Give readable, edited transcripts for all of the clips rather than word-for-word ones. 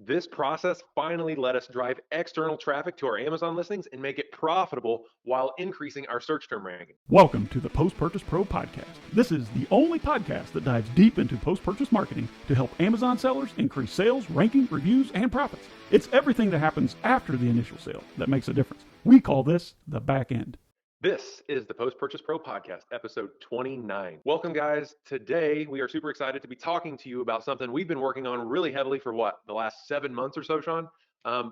This process finally let us drive external traffic to our Amazon listings and make it profitable while increasing our search term ranking. Welcome to the Post Purchase Pro Podcast. This is the only podcast that dives deep into post purchase marketing to help Amazon sellers increase sales, ranking, reviews, and profits. It's everything that happens after the initial sale that makes a difference. We call this the back end. This is the Post Purchase Pro Podcast, episode 29. Welcome, guys. Today, we are super excited to be talking to you about something we've been working on really heavily for the last 7 months or so, Sean.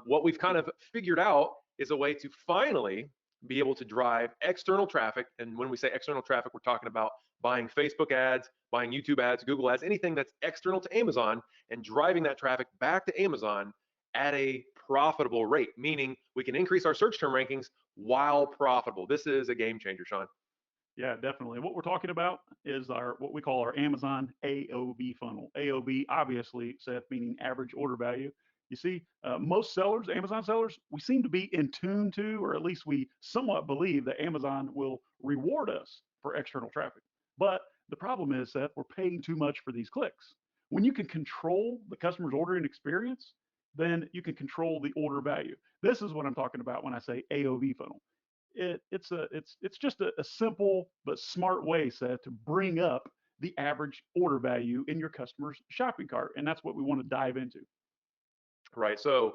What we've kind of figured out is a way to finally be able to drive external traffic. And when we say external traffic, we're talking about buying Facebook ads, buying YouTube ads, Google ads, anything that's external to Amazon, and driving that traffic back to Amazon at a profitable rate, meaning we can increase our search term rankings while profitable. This is a game changer, Sean. Yeah, definitely. What we're talking about is what we call our Amazon AOV funnel. AOV, obviously, Seth, meaning average order value. You see, most sellers, Amazon sellers, we seem to be in tune to, or at least we somewhat believe that Amazon will reward us for external traffic. But the problem is, Seth, we're paying too much for these clicks. When you can control the customer's ordering experience, then you can control the order value. This is what I'm talking about when I say AOV funnel. It's just a simple but smart way, Seth, to bring up the average order value in your customer's shopping cart, and that's what we want to dive into. Right. So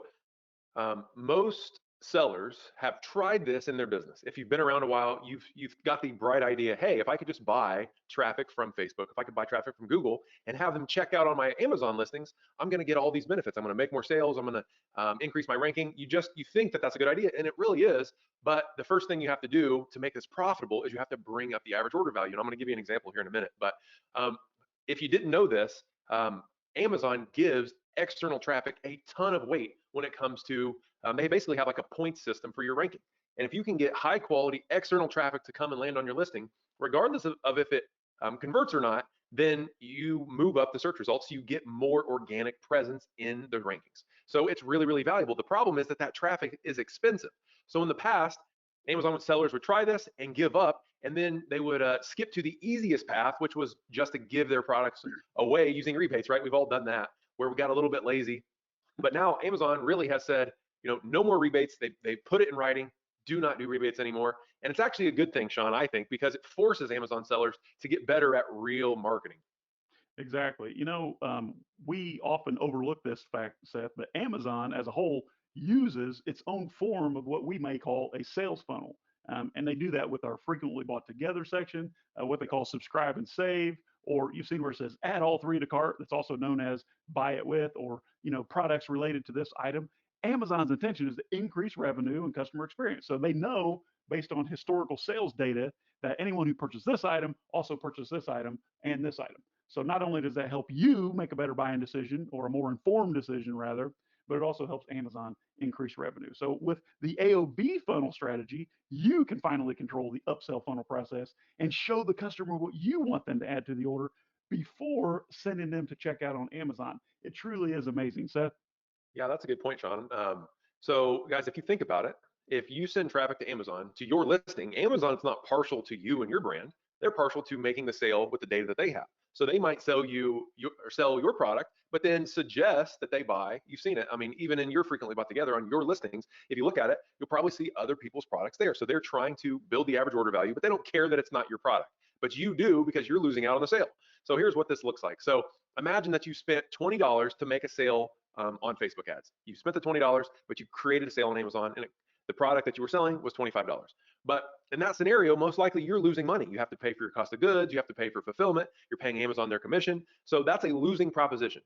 most sellers have tried this in their business. If you've been around a while, you've got the bright idea, hey, if I could just buy traffic from Facebook, if I could buy traffic from Google and have them check out on my Amazon listings, I'm going to get all these benefits. I'm going to make more sales. I'm going to increase my ranking. You think that that's a good idea, and it really is. But the first thing you have to do to make this profitable is you have to bring up the average order value. And I'm going to give you an example here in a minute. But if you didn't know this, Amazon gives external traffic a ton of weight when it comes to they basically have like a point system for your ranking. And if you can get high quality external traffic to come and land on your listing, regardless of if it converts or not, then you move up the search results. So you get more organic presence in the rankings. So it's really, really valuable. The problem is that traffic is expensive. So in the past, Amazon sellers would try this and give up, and then they would skip to the easiest path, which was just to give their products away using rebates, right? We've all done that, where we got a little bit lazy. But now Amazon really has said, no more rebates. They put it in writing. Do not do rebates anymore. And it's actually a good thing, Sean, I think, because it forces Amazon sellers to get better at real marketing. Exactly. We often overlook this fact, Seth, but Amazon as a whole uses its own form of what we may call a sales funnel. And they do that with our frequently bought together section, what they call subscribe and save, or you've seen where it says add all three to cart. That's also known as buy it with, or products related to this item. Amazon's intention is to increase revenue and customer experience. So they know based on historical sales data that anyone who purchased this item also purchased this item and this item. So not only does that help you make a better buying decision, or a more informed decision rather, but it also helps Amazon increase revenue. So with the AOV funnel strategy, you can finally control the upsell funnel process and show the customer what you want them to add to the order before sending them to check out on Amazon. It truly is amazing, Seth. Yeah, that's a good point, Sean. So guys, if you think about it, if you send traffic to Amazon to your listing, Amazon's not partial to you and your brand. They're partial to making the sale with the data that they have. So they might sell your product, but then suggest that they buy. You've seen it. I mean, even in your frequently bought together on your listings, if you look at it, you'll probably see other people's products there. So they're trying to build the average order value, but they don't care that it's not your product. But you do, because you're losing out on the sale. So here's what this looks like. So imagine that you spent $20 to make a sale on Facebook ads. You spent the $20, but you created a sale on Amazon, and the product that you were selling was $25. But in that scenario, most likely you're losing money. You have to pay for your cost of goods. You have to pay for fulfillment. You're paying Amazon their commission. So that's a losing proposition.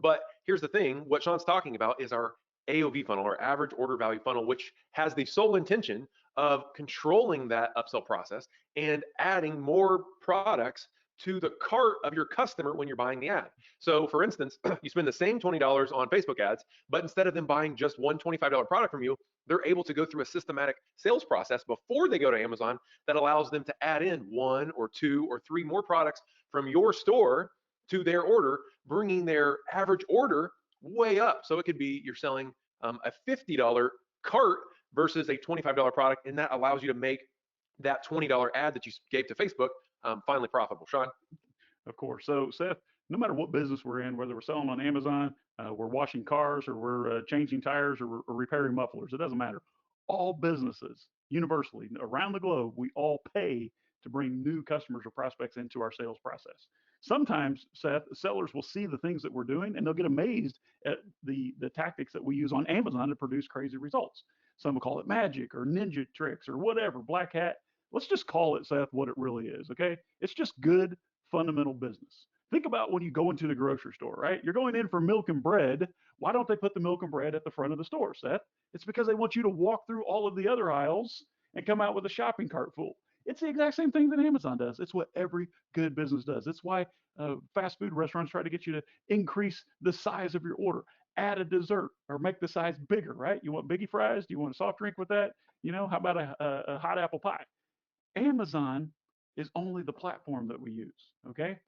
But here's the thing. What Sean's talking about is our AOV funnel, or average order value funnel, which has the sole intention of controlling that upsell process and adding more products to the cart of your customer when you're buying the ad. So for instance, you spend the same $20 on Facebook ads, but instead of them buying just one $25 product from you, they're able to go through a systematic sales process before they go to Amazon that allows them to add in one or two or three more products from your store to their order, bringing their average order way up. So it could be you're selling a $50 cart versus a $25 product, and that allows you to make that $20 ad that you gave to Facebook finally profitable. Sean? Of course. So, Seth, no matter what business we're in, whether we're selling on Amazon, we're washing cars, or we're changing tires, or we're repairing mufflers, it doesn't matter. All businesses, universally, around the globe, we all pay to bring new customers or prospects into our sales process. Sometimes, Seth, sellers will see the things that we're doing and they'll get amazed at the tactics that we use on Amazon to produce crazy results. Some will call it magic or ninja tricks or whatever, black hat. Let's just call it, Seth, what it really is, okay? It's just good, fundamental business. Think about when you go into the grocery store, right? You're going in for milk and bread. Why don't they put the milk and bread at the front of the store, Seth? It's because they want you to walk through all of the other aisles and come out with a shopping cart full. It's the exact same thing that Amazon does. It's what every good business does. It's why fast food restaurants try to get you to increase the size of your order, add a dessert, or make the size bigger, right? You want biggie fries? Do you want a soft drink with that? How about a hot apple pie? Amazon is only the platform that we use. Okay.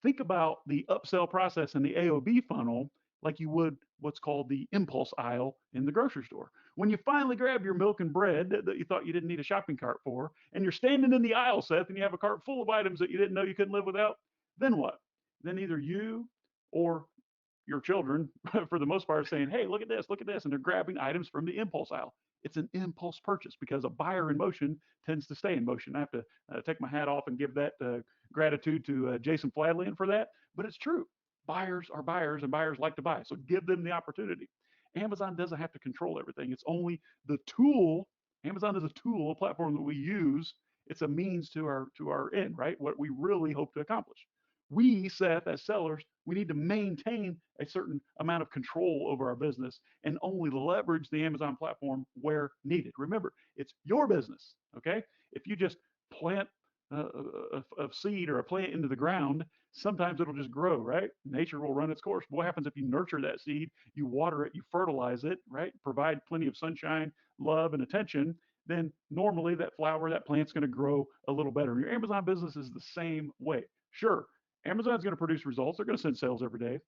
Think about the upsell process in the AOB funnel like you would what's called the impulse aisle in the grocery store. When you finally grab your milk and bread that you thought you didn't need a shopping cart for, and you're standing in the aisle, Seth, and you have a cart full of items that you didn't know you couldn't live without, then what? Then either you or your children, for the most part, are saying, hey, look at this. And they're grabbing items from the impulse aisle. It's an impulse purchase because a buyer in motion tends to stay in motion. I have to take my hat off and give that gratitude to Jason Fladlien for that. But it's true. Buyers are buyers and buyers like to buy. So give them the opportunity. Amazon doesn't have to control everything. It's only the tool. Amazon is a tool, a platform that we use. It's a means to our end, right? What we really hope to accomplish. We, Seth, as sellers, we need to maintain a certain amount of control over our business and only leverage the Amazon platform where needed. Remember, it's your business. Okay. If you just plant a seed or a plant into the ground, sometimes it'll just grow, right? Nature will run its course. What happens if you nurture that seed, you water it, you fertilize it, right? Provide plenty of sunshine, love, and attention, then normally that flower, that plant's going to grow a little better. Your Amazon business is the same way. Sure, Amazon's going to produce results. They're going to send sales every day.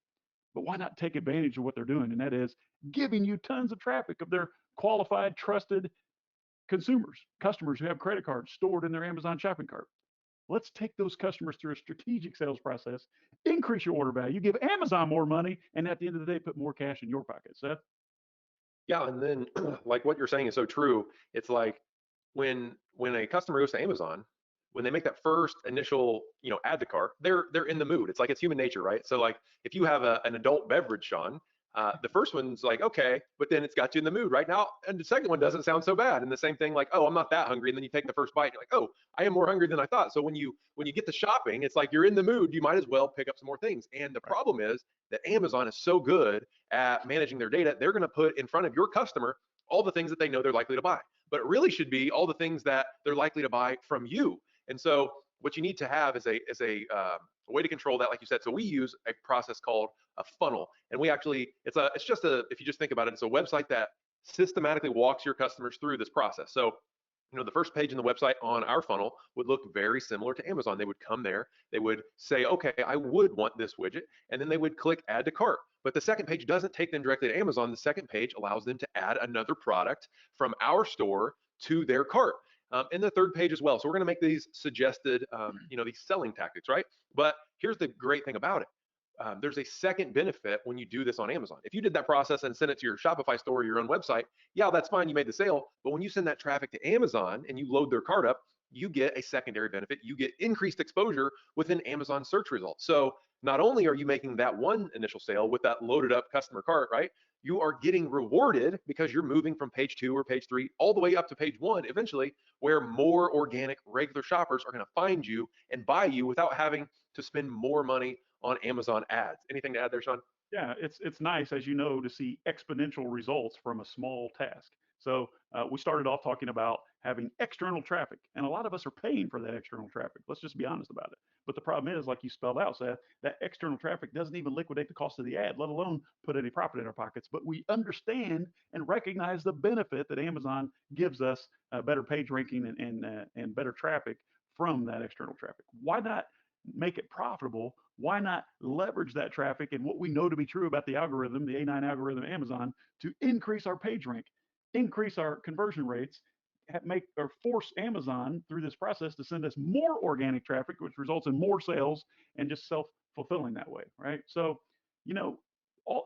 But why not take advantage of what they're doing? And that is giving you tons of traffic of their qualified, trusted consumers, customers who have credit cards stored in their Amazon shopping cart. Let's take those customers through a strategic sales process, increase your order value, give Amazon more money, and at the end of the day, put more cash in your pocket. Seth? Yeah, and then like what you're saying is so true. It's like when a customer goes to Amazon, when they make that first initial, add to cart, they're in the mood. It's like it's human nature, right? So like if you have an adult beverage, Sean, the first one's like okay, but then it's got you in the mood right now, and the second one doesn't sound so bad. And the same thing, like oh, I'm not that hungry, and then you take the first bite, and you're like oh, I am more hungry than I thought. So when you get to shopping, it's like you're in the mood. You might as well pick up some more things. And the Right. problem is that Amazon is so good at managing their data, they're going to put in front of your customer all the things that they know they're likely to buy. But it really should be all the things that they're likely to buy from you. And so what you need to have is a way to control that, like you said. So we use a process called a funnel, and we actually it's just a if you just think about it, it's a website that systematically walks your customers through this process. So the first page in the website on our funnel would look very similar to Amazon. They would come there, they would say, okay, I would want this widget, and then they would click add to cart. But the second page doesn't take them directly to Amazon. The second page allows them to add another product from our store to their cart. And the third page as well. So we're going to make these suggested, these selling tactics, right? But here's the great thing about it. There's a second benefit when you do this on Amazon. If you did that process and sent it to your Shopify store or your own website, yeah, that's fine. You made the sale. But when you send that traffic to Amazon and you load their cart up, you get a secondary benefit. You get increased exposure within Amazon search results. So not only are you making that one initial sale with that loaded up customer cart, right? You are getting rewarded because you're moving from page 2 or page 3 all the way up to page 1 eventually, where more organic regular shoppers are going to find you and buy you without having to spend more money on Amazon ads. Anything to add there, Sean? Yeah, it's nice, as you know, to see exponential results from a small task. So we started off talking about having external traffic, and a lot of us are paying for that external traffic. Let's just be honest about it. But the problem is, like you spelled out, Seth, that external traffic doesn't even liquidate the cost of the ad, let alone put any profit in our pockets. But we understand and recognize the benefit that Amazon gives us better page ranking and better traffic from that external traffic. Why not make it profitable? Why not leverage that traffic and what we know to be true about the algorithm, the A9 algorithm of Amazon, to increase our page rank, increase our conversion rates, make or force Amazon through this process to send us more organic traffic, which results in more sales and just fulfilling that way, right? So, you know,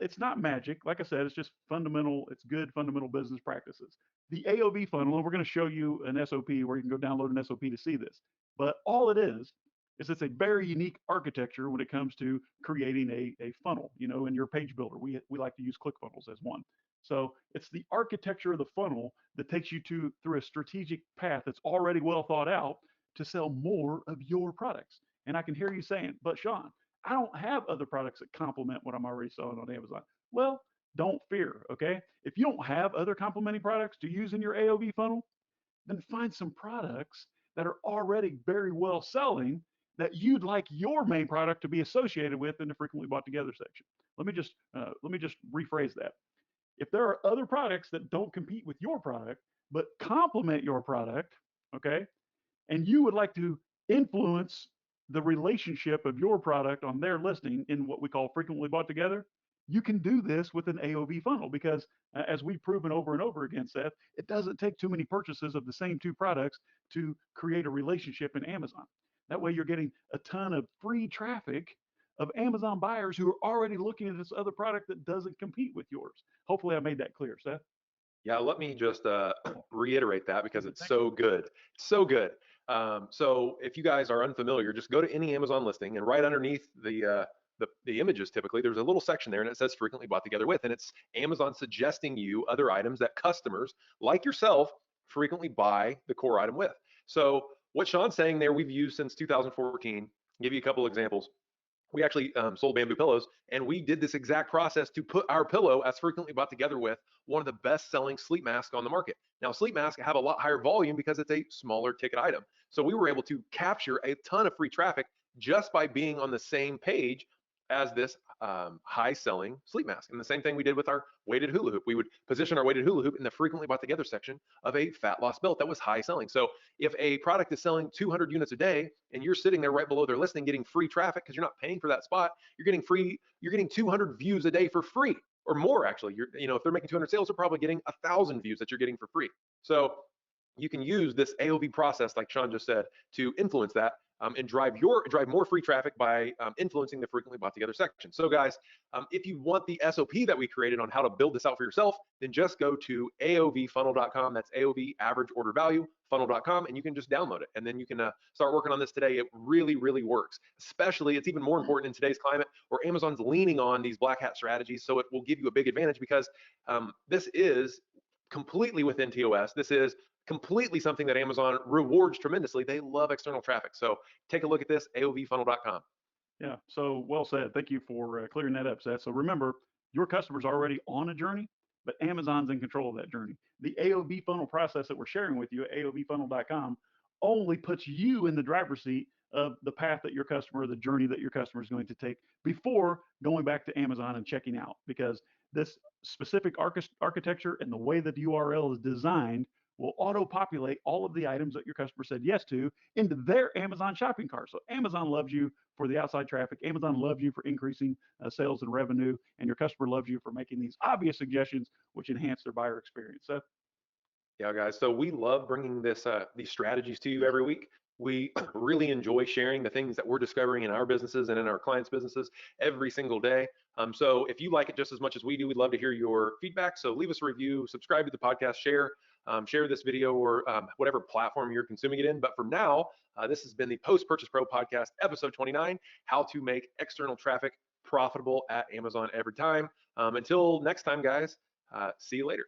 it's not magic. Like I said, it's just fundamental. It's good fundamental business practices. The AOV funnel, and we're going to show you an SOP where you can go download an SOP to see this. But all it is it's a very unique architecture when it comes to creating a funnel. In your page builder, we like to use ClickFunnels as one. So it's the architecture of the funnel that takes you through a strategic path that's already well thought out to sell more of your products. And I can hear you saying, but Sean, I don't have other products that complement what I'm already selling on Amazon. Well, don't fear, okay? If you don't have other complementing products to use in your AOV funnel, then find some products that are already very well selling that you'd like your main product to be associated with in the frequently bought together section. Let me just rephrase that. If there are other products that don't compete with your product but complement your product, okay, and you would like to influence the relationship of your product on their listing in what we call frequently bought together, you can do this with an AOV funnel because, as we've proven over and over again, Seth, it doesn't take too many purchases of the same two products to create a relationship in Amazon. That way, you're getting a ton of free traffic of Amazon buyers who are already looking at this other product that doesn't compete with yours. Hopefully, I made that clear, Seth. Yeah, let me just reiterate that because it's Thank so good. So good. So if you guys are unfamiliar, just go to any Amazon listing and right underneath the images, typically there's a little section there and it says frequently bought together with, and it's Amazon suggesting you other items that customers like yourself frequently buy the core item with. So what Sean's saying there, we've used since 2014. Give you a couple examples. We actually sold bamboo pillows, and we did this exact process to put our pillow as frequently bought together with one of the best selling sleep masks on the market. Now, sleep masks have a lot higher volume because it's a smaller ticket item. So we were able to capture a ton of free traffic just by being on the same page as this high selling sleep mask. And the same thing we did with our weighted hula hoop. We would position our weighted hula hoop in the frequently bought together section of a fat loss belt that was high selling. So if a product is selling 200 units a day and you're sitting there right below their listing getting free traffic because you're not paying for that spot, you're getting 200 views a day for free or more. Actually, if they're making 200 sales, they're probably getting 1,000 views that you're getting for free. So you can use this AOV process, like Sean just said, to influence that and drive more free traffic by influencing the frequently bought together section. So guys, if you want the SOP that we created on how to build this out for yourself, then just go to aovfunnel.com. That's AOV, average order value, funnel.com, and you can just download it. And then you can start working on this today. It really, really works. Especially, it's even more important in today's climate where Amazon's leaning on these black hat strategies. So it will give you a big advantage because this is completely within TOS. This is completely something that Amazon rewards tremendously. They love external traffic. So take a look at this, aovfunnel.com. Yeah, so well said. Thank you for clearing that up, Seth. So remember, your customer's already on a journey, but Amazon's in control of that journey. The AOV funnel process that we're sharing with you at aovfunnel.com only puts you in the driver's seat of the path that your customer, the journey that your customer is going to take before going back to Amazon and checking out. Because this specific architecture and the way that the URL is designed will auto-populate all of the items that your customer said yes to into their Amazon shopping cart. So Amazon loves you for the outside traffic. Amazon loves you for increasing sales and revenue, and your customer loves you for making these obvious suggestions which enhance their buyer experience. Seth? Yeah, guys. So we love bringing these strategies to you every week. We really enjoy sharing the things that we're discovering in our businesses and in our clients' businesses every single day. So if you like it just as much as we do, we'd love to hear your feedback. So leave us a review, subscribe to the podcast, share this video or whatever platform you're consuming it in. But for now, this has been the Post Purchase Pro Podcast, episode 29, how to make external traffic profitable at Amazon every time. Until next time, guys, see you later.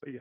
See ya.